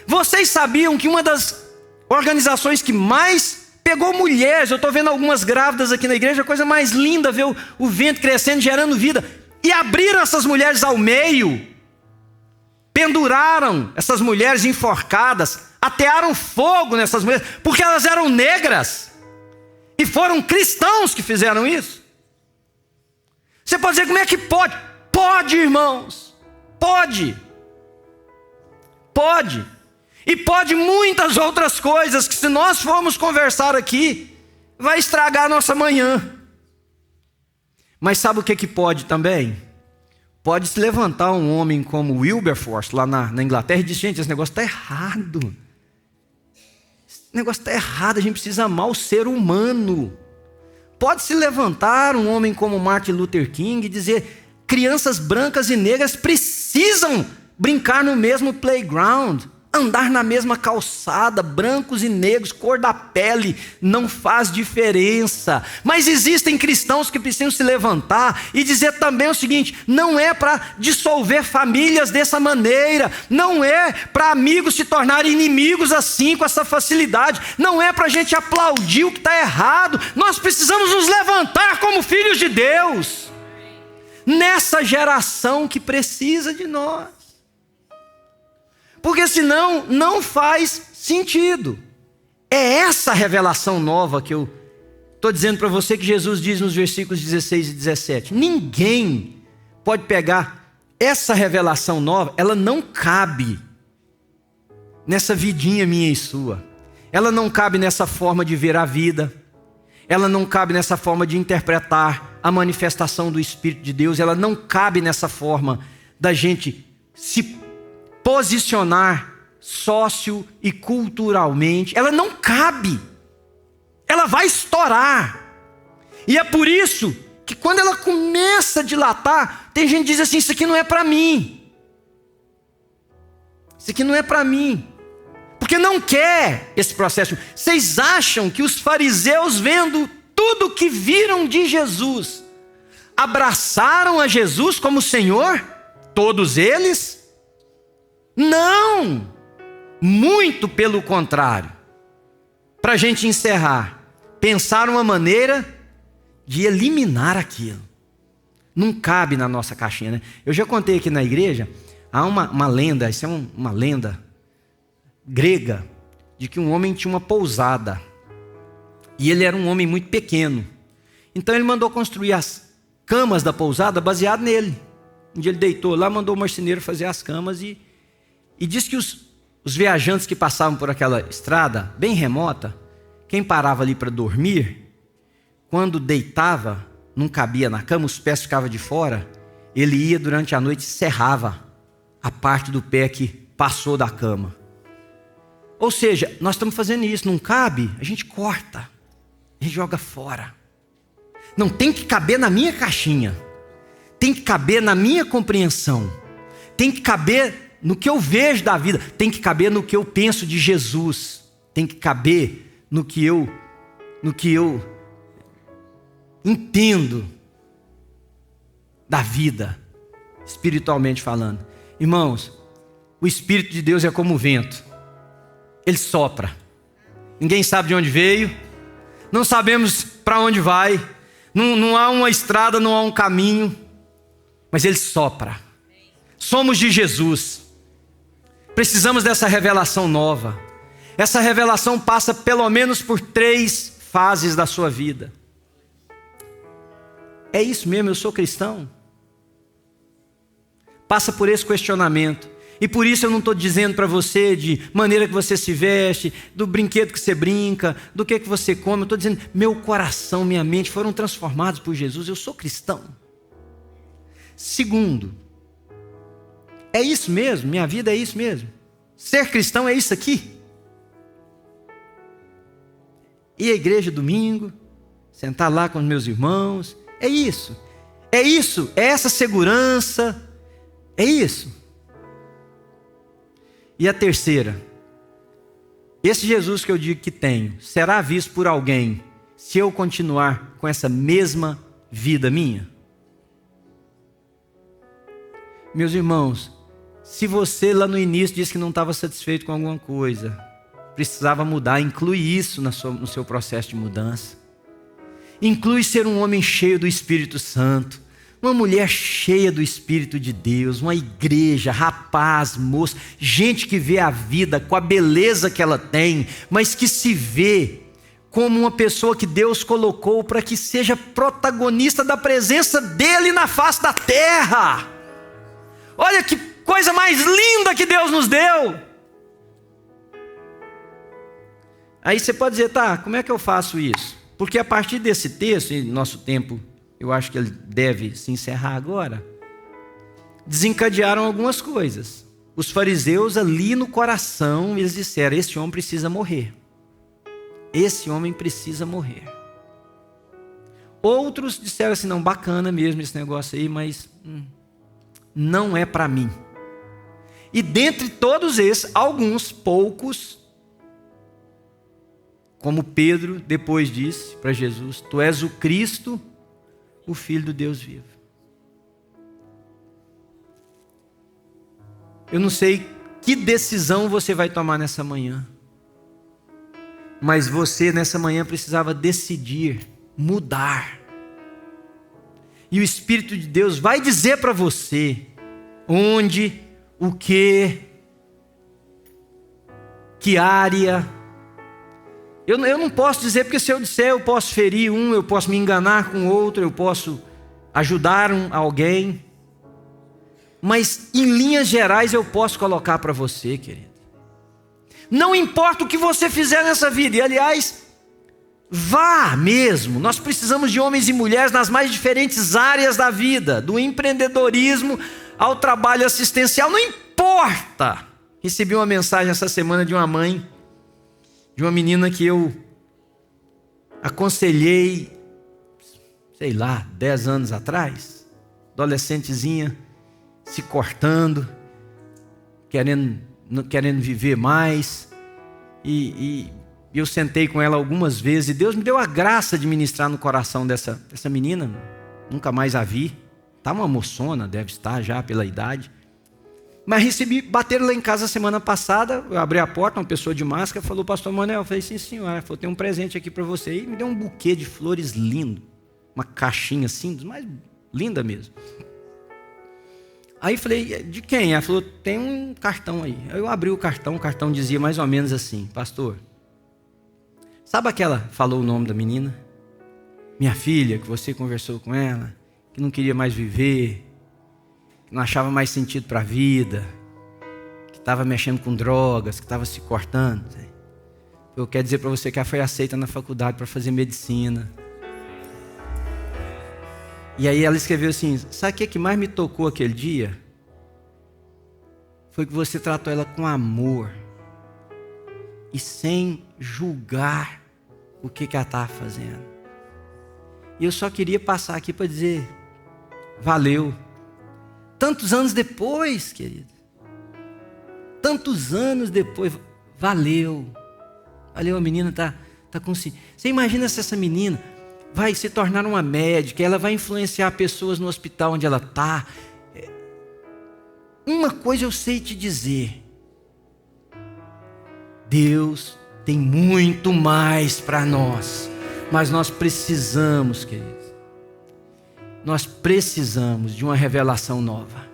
Vocês sabiam que uma das organizações que mais pegou mulheres, eu estou vendo algumas grávidas aqui na igreja, a coisa mais linda, ver o vento crescendo, gerando vida, e abriram essas mulheres ao meio, penduraram essas mulheres enforcadas, atearam fogo nessas mulheres, porque elas eram negras, e foram cristãos que fizeram isso. Você pode dizer, como é que pode? Pode, irmãos, pode. E pode muitas outras coisas que, se nós formos conversar aqui, vai estragar a nossa manhã. Mas sabe o que pode também? Pode se levantar um homem como Wilberforce, lá na Inglaterra, e dizer, gente, esse negócio está errado. Esse negócio está errado, a gente precisa amar o ser humano. Pode se levantar um homem como Martin Luther King e dizer, crianças brancas e negras precisam brincar no mesmo playground, andar na mesma calçada, brancos e negros, cor da pele, não faz diferença. Mas existem cristãos que precisam se levantar e dizer também o seguinte, não é para dissolver famílias dessa maneira, não é para amigos se tornarem inimigos assim, com essa facilidade, não é para a gente aplaudir o que está errado, nós precisamos nos levantar como filhos de Deus, nessa geração que precisa de nós. Porque senão não faz sentido. É essa revelação nova que eu estou dizendo para você, que Jesus diz nos versículos 16 e 17. Ninguém pode pegar essa revelação nova, ela não cabe nessa vidinha minha e sua. Ela não cabe nessa forma de ver a vida. Ela não cabe nessa forma de interpretar a manifestação do Espírito de Deus. Ela não cabe nessa forma da gente se posicionar sócio e culturalmente. Ela não cabe. Ela vai estourar. E é por isso que quando ela começa a dilatar, tem gente que diz assim, isso aqui não é para mim. Isso aqui não é para mim. Porque não quer esse processo. Vocês acham que os fariseus, vendo tudo o que viram de Jesus, abraçaram a Jesus como Senhor? Todos eles? Não, muito pelo contrário. Para a gente encerrar, pensar uma maneira de eliminar aquilo. Não cabe na nossa caixinha, né? Eu já contei aqui na igreja, há uma lenda, isso é uma lenda grega, de que um homem tinha uma pousada, e ele era um homem muito pequeno. Então ele mandou construir as camas da pousada baseado nele. Um dia ele deitou lá, mandou o marceneiro fazer as camas e diz que os viajantes que passavam por aquela estrada bem remota, quem parava ali para dormir, quando deitava, não cabia na cama, os pés ficavam de fora, ele ia durante a noite e serrava a parte do pé que passou da cama. Ou seja, nós estamos fazendo isso, não cabe, a gente corta, a gente joga fora. Não tem que caber na minha caixinha, tem que caber na minha compreensão, tem que caber no que eu vejo da vida, tem que caber no que eu penso de Jesus, tem que caber no que eu entendo da vida, espiritualmente falando. Irmãos, o Espírito de Deus é como o vento, ele sopra, ninguém sabe de onde veio, não sabemos para onde vai, não há uma estrada, não há um caminho, mas ele sopra. Somos de Jesus. Precisamos dessa revelação nova. Essa revelação passa pelo menos por 3 fases da sua vida. é isso mesmo, eu sou cristão? Passa por esse questionamento. E por isso eu não estou dizendo para você de maneira que você se veste, do brinquedo que você brinca, do que você come. Eu estou dizendo, meu coração, minha mente foram transformados por Jesus. Eu sou cristão. Segundo, é isso mesmo? Minha vida é isso mesmo? Ser cristão é isso aqui? Ir à igreja domingo, sentar lá com os meus irmãos, é isso. É isso, é essa segurança, é isso. E a terceira, esse Jesus que eu digo que tenho, será visto por alguém se eu continuar com essa mesma vida minha? Meus irmãos, se você lá no início disse que não estava satisfeito com alguma coisa, precisava mudar, inclui isso no seu processo de mudança. Inclui ser um homem cheio do Espírito Santo, uma mulher cheia do Espírito de Deus, uma igreja, rapaz, moço, gente que vê a vida com a beleza que ela tem, mas que se vê como uma pessoa que Deus colocou para que seja protagonista da presença dEle na face da terra. Olha que coisa mais linda que Deus nos deu. Aí você pode dizer, tá, como é que eu faço isso? Porque a partir desse texto, e nosso tempo, eu acho que ele deve se encerrar agora, desencadearam algumas coisas. Os fariseus ali no coração, eles disseram, esse homem precisa morrer. Esse homem precisa morrer. Outros disseram assim, não, bacana mesmo esse negócio aí, mas não é para mim. E dentre todos esses, alguns, poucos, como Pedro depois disse para Jesus, tu és o Cristo, o Filho do Deus vivo. Eu não sei que decisão você vai tomar nessa manhã, mas você nessa manhã precisava decidir, mudar. E o Espírito de Deus vai dizer para você onde, o que área. Eu não posso dizer, porque se eu disser, eu posso ferir um, eu posso me enganar com outro, eu posso ajudar alguém. Mas em linhas gerais eu posso colocar para você, querido. Não importa o que você fizer nessa vida, e aliás, vá mesmo. Nós precisamos de homens e mulheres nas mais diferentes áreas da vida, do empreendedorismo ao trabalho assistencial, não importa. Recebi uma mensagem essa semana de uma mãe, de uma menina que eu aconselhei, sei lá, 10 anos atrás, adolescentezinha, se cortando, querendo viver mais, e eu sentei com ela algumas vezes, e Deus me deu a graça de ministrar no coração dessa menina, nunca mais a vi, está uma moçona, deve estar já pela idade, mas bateram lá em casa semana passada, eu abri a porta, uma pessoa de máscara falou, pastor Manuel, eu falei, sim senhora, falou, tem um presente aqui para você, e me deu um buquê de flores lindo, uma caixinha assim, mas linda mesmo. Aí falei, de quem? Ela falou, tem um cartão aí. Aí eu abri o cartão dizia mais ou menos assim, pastor, sabe aquela, falou o nome da menina? Minha filha, que você conversou com ela, que não queria mais viver, que não achava mais sentido para a vida, que estava mexendo com drogas, que estava se cortando. Eu quero dizer para você que ela foi aceita na faculdade para fazer medicina. E aí ela escreveu assim, sabe o que mais me tocou aquele dia? Foi que você tratou ela com amor e sem julgar o que ela estava fazendo. E eu só queria passar aqui para dizer, valeu. Tantos anos depois, querido. Tantos anos depois, valeu. Valeu, a menina tá com... Você imagina se essa menina vai se tornar uma médica, ela vai influenciar pessoas no hospital onde ela está. Uma coisa eu sei te dizer. Deus tem muito mais para nós. Mas nós precisamos, queridos. Nós precisamos de uma revelação nova.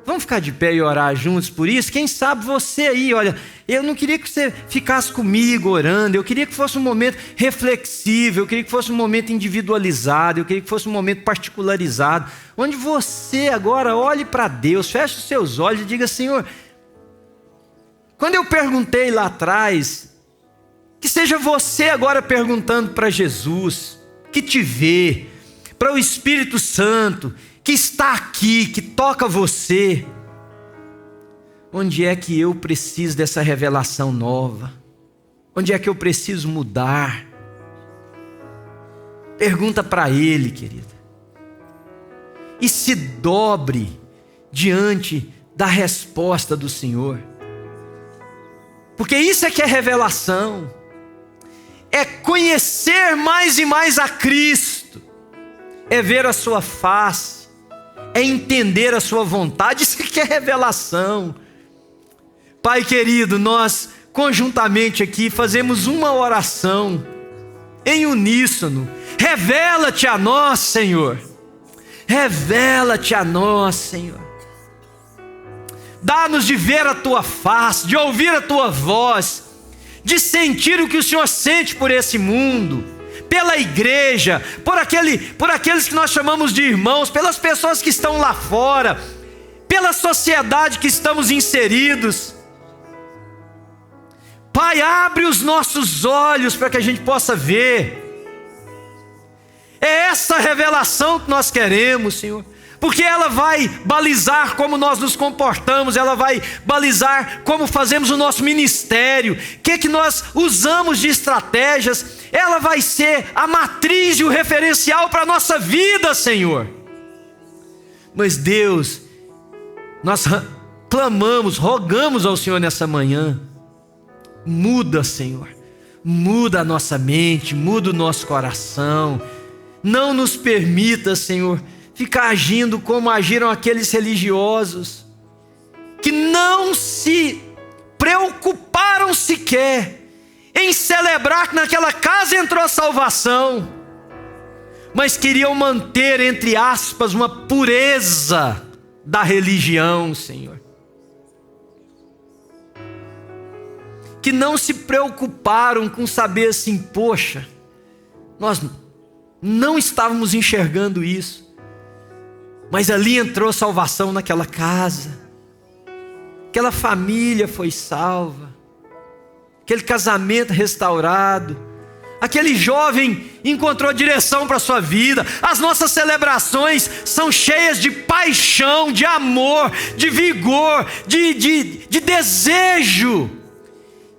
Vamos ficar de pé e orar juntos por isso? Quem sabe você aí, olha, eu não queria que você ficasse comigo orando, eu queria que fosse um momento reflexivo, eu queria que fosse um momento individualizado, eu queria que fosse um momento particularizado, onde você agora olhe para Deus, feche os seus olhos e diga: Senhor, quando eu perguntei lá atrás, que seja você agora perguntando para Jesus, que te vê, para o Espírito Santo, que está aqui, que toca você. Onde é que eu preciso dessa revelação nova? Onde é que eu preciso mudar? Pergunta para Ele, querida. E se dobre diante da resposta do Senhor. Porque isso é que é revelação. É conhecer mais e mais a Cristo. É ver a sua face. É entender a sua vontade. Isso que é revelação. Pai querido, nós conjuntamente aqui fazemos uma oração em uníssono. Revela-te a nós, Senhor. Revela-te a nós, Senhor. Dá-nos de ver a tua face, de ouvir a tua voz, de sentir o que o Senhor sente por esse mundo, pela igreja, por aqueles que nós chamamos de irmãos, pelas pessoas que estão lá fora, pela sociedade que estamos inseridos. Pai, abre os nossos olhos para que a gente possa ver. É essa revelação que nós queremos, Senhor, porque ela vai balizar como nós nos comportamos, ela vai balizar como fazemos o nosso ministério, o que nós usamos de estratégias, ela vai ser a matriz e o referencial para a nossa vida, Senhor. Mas Deus, nós clamamos, rogamos ao Senhor nessa manhã, muda, Senhor, muda a nossa mente, muda o nosso coração, não nos permita, Senhor, ficar agindo como agiram aqueles religiosos, que não se preocuparam sequer em celebrar que naquela casa entrou a salvação, mas queriam manter, entre aspas, uma pureza da religião, Senhor. Que não se preocuparam com saber assim, poxa, nós não estávamos enxergando isso, mas ali entrou salvação naquela casa, aquela família foi salva, aquele casamento restaurado, aquele jovem encontrou direção para a sua vida. As nossas celebrações são cheias de paixão, de amor, de vigor, de desejo,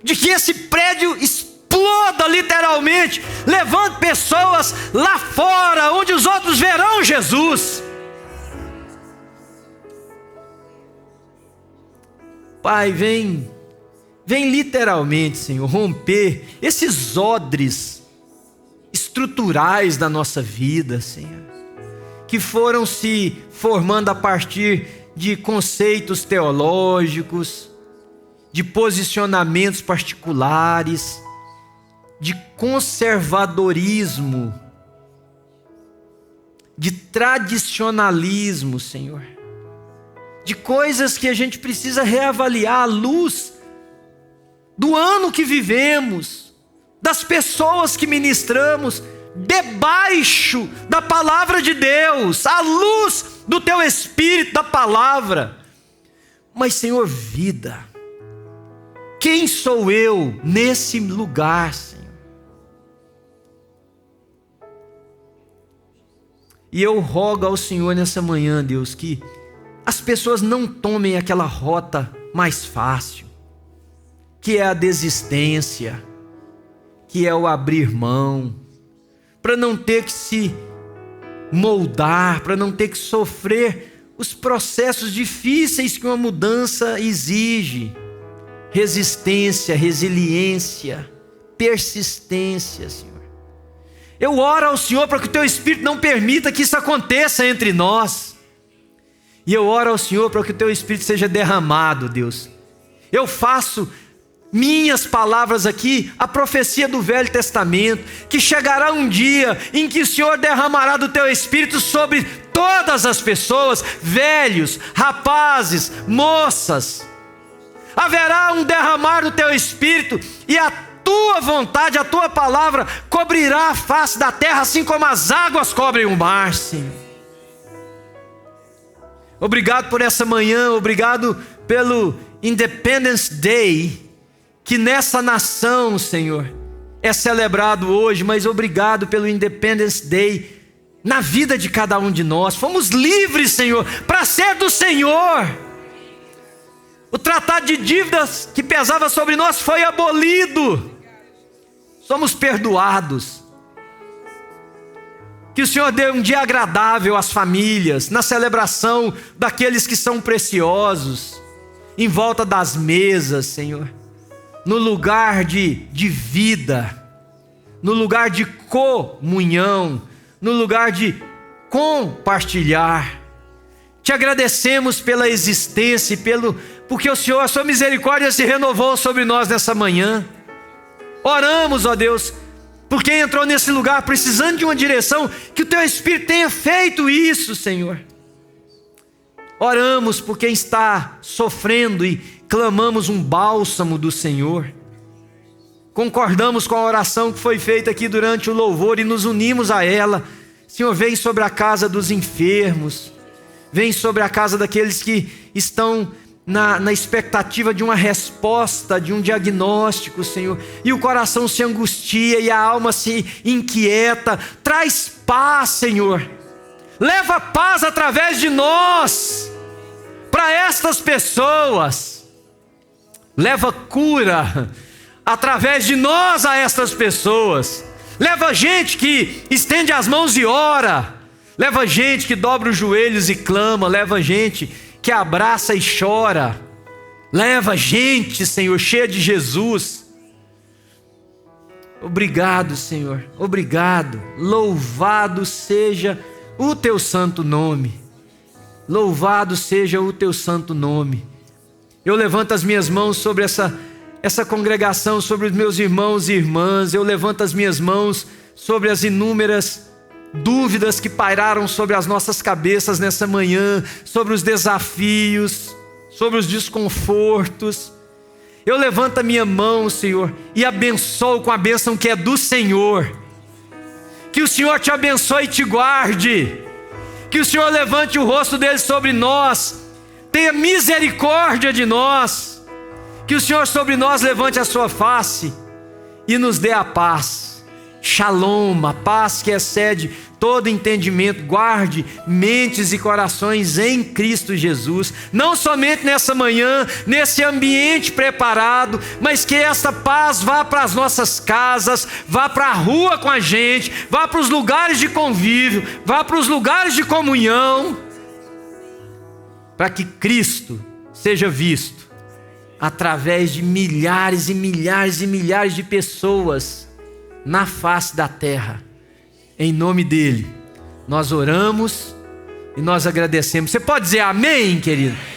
de que esse prédio exploda literalmente, levando pessoas lá fora, onde os outros verão Jesus. Pai, vem literalmente, Senhor, romper esses odres estruturais da nossa vida, Senhor, que foram se formando a partir de conceitos teológicos, de posicionamentos particulares, de conservadorismo, de tradicionalismo, Senhor, de coisas que a gente precisa reavaliar à luz do ano que vivemos, das pessoas que ministramos, debaixo da palavra de Deus, à luz do Teu Espírito, da palavra. Mas, Senhor, vida, quem sou eu nesse lugar, Senhor? E eu rogo ao Senhor nessa manhã, Deus, que as pessoas não tomem aquela rota mais fácil, que é a desistência, que é o abrir mão, para não ter que se moldar, para não ter que sofrer os processos difíceis que uma mudança exige. Resistência, resiliência, persistência, Senhor. Eu oro ao Senhor para que o Teu Espírito não permita que isso aconteça entre nós. E eu oro ao Senhor para que o Teu Espírito seja derramado, Deus. Eu faço minhas palavras aqui, a profecia do Velho Testamento, que chegará um dia em que o Senhor derramará do Teu Espírito sobre todas as pessoas, velhos, rapazes, moças. Haverá um derramar do teu Espírito e a tua vontade, a tua palavra cobrirá a face da terra, assim como as águas cobrem o mar, Senhor. Obrigado por essa manhã, obrigado pelo Independence Day, que nessa nação, Senhor, é celebrado hoje, mas obrigado pelo Independence Day na vida de cada um de nós. Fomos livres, Senhor, para ser do Senhor. O tratado de dívidas que pesava sobre nós foi abolido. Somos perdoados. Que o Senhor dê um dia agradável às famílias, na celebração daqueles que são preciosos, em volta das mesas, Senhor, no lugar de vida, no lugar de comunhão, no lugar de compartilhar. Te agradecemos pela existência e porque o Senhor, a sua misericórdia se renovou sobre nós nessa manhã. Oramos, ó Deus, por quem entrou nesse lugar precisando de uma direção, que o teu Espírito tenha feito isso, Senhor. Oramos por quem está sofrendo e clamamos um bálsamo do Senhor. Concordamos com a oração que foi feita aqui durante o louvor e nos unimos a ela. Senhor, vem sobre a casa dos enfermos, vem sobre a casa daqueles que estão na expectativa de uma resposta, de um diagnóstico, Senhor, e o coração se angustia e a alma se inquieta. Traz paz, Senhor, leva paz através de nós para estas pessoas, leva cura através de nós a estas pessoas, leva gente que estende as mãos e ora, leva gente que dobra os joelhos e clama, leva gente que abraça e chora, leva gente, Senhor, cheia de Jesus. Obrigado, Senhor, obrigado. Louvado seja o teu santo nome, louvado seja o teu santo nome. Eu levanto as minhas mãos sobre essa congregação, sobre os meus irmãos e irmãs. Eu levanto as minhas mãos sobre as inúmeras dúvidas que pairaram sobre as nossas cabeças nessa manhã, sobre os desafios, sobre os desconfortos. Eu levanto a minha mão, Senhor, e abençoo com a bênção que é do Senhor. Que o Senhor te abençoe e te guarde, que o Senhor levante o rosto dele sobre nós, tenha misericórdia de nós, que o Senhor sobre nós levante a sua face e nos dê a paz. Shalom, a paz que excede todo entendimento, guarde mentes e corações em Cristo Jesus, não somente nessa manhã, nesse ambiente preparado, mas que essa paz vá para as nossas casas, vá para a rua com a gente, vá para os lugares de convívio, vá para os lugares de comunhão, para que Cristo seja visto através de milhares e milhares e milhares de pessoas na face da terra. Em nome dele nós oramos e nós agradecemos. Você pode dizer amém, querido?